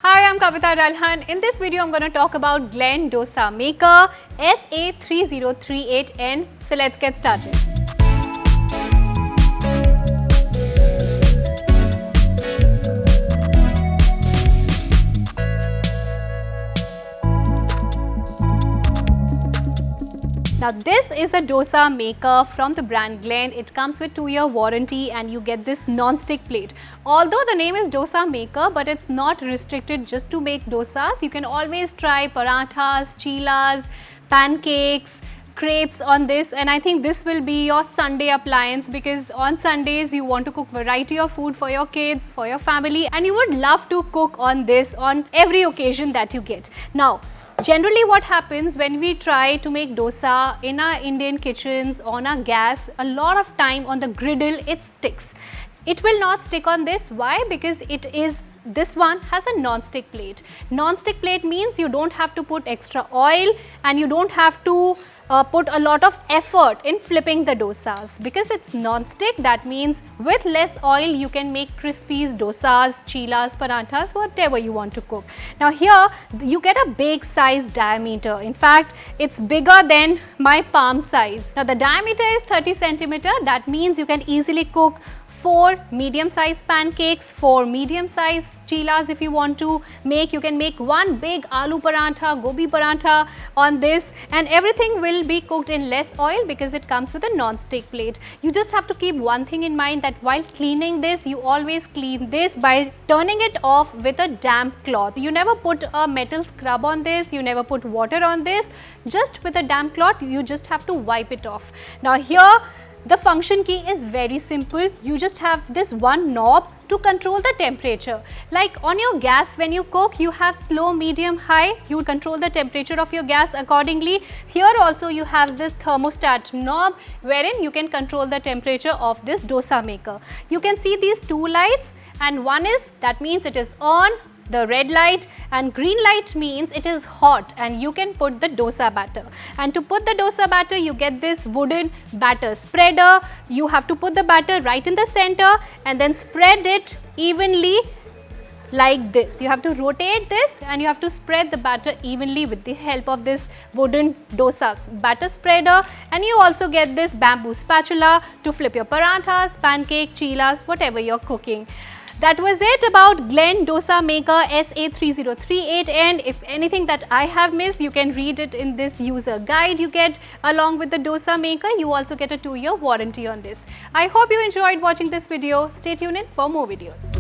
Hi, I'm Kavita Ralhan. In this video, I'm going to talk about Glen Dosa Maker SA3038N. So let's get started. Now this is a dosa maker from the brand Glen. It comes with 2-year warranty and you get this non-stick plate. Although the name is dosa maker, but it's not restricted just to make dosas. You can always try parathas, chilas, pancakes, crepes on this, and I think this will be your Sunday appliance because on Sundays you want to cook variety of food for your kids, for your family, and you would love to cook on this on every occasion that you get. Now, generally what happens when we try to make dosa in our Indian kitchens on our gas, a lot of time on the griddle it sticks. It will not stick on this. Why? Because this one has a non-stick plate. Non-stick plate means you don't have to put extra oil and you don't have to put a lot of effort in flipping the dosas. Because it's non-stick, that means with less oil you can make crispies, dosas, chilas, parathas, whatever you want to cook. Now here you get a big size diameter. In fact, it's bigger than my palm size. Now the diameter is 30 centimeter. That means you can easily cook 4 medium-sized pancakes, 4 medium-sized chilas if you want to make. You can make 1 big aloo paratha, gobi paratha on this, and everything will be cooked in less oil because it comes with a non-stick plate. You just have to keep one thing in mind, that while cleaning this, you always clean this by turning it off with a damp cloth. You never put a metal scrub on this, you never put water on this, just with a damp cloth you just have to wipe it off. Now here, the function key is very simple. You just have this one knob to control the temperature. Like on your gas, when you cook, you have slow, medium, high. You control the temperature of your gas accordingly. Here also you have this thermostat knob wherein you can control the temperature of this dosa maker. You can see these 2 lights, and one is, that means it is on, the red light, and green light means it is hot and you can put the dosa batter. And to put the dosa batter, you get this wooden batter spreader. You have to put the batter right in the center and then spread it evenly like this. You have to rotate this and you have to spread the batter evenly with the help of this wooden dosa batter spreader. And you also get this bamboo spatula to flip your parathas, pancake, chilas, whatever you're cooking. That was it about Glen Dosa Maker SA3038N. If anything that I have missed, you can read it in this user guide you get along with the dosa maker. You also get a 2-year warranty on this. I hope you enjoyed watching this video. Stay tuned in for more videos.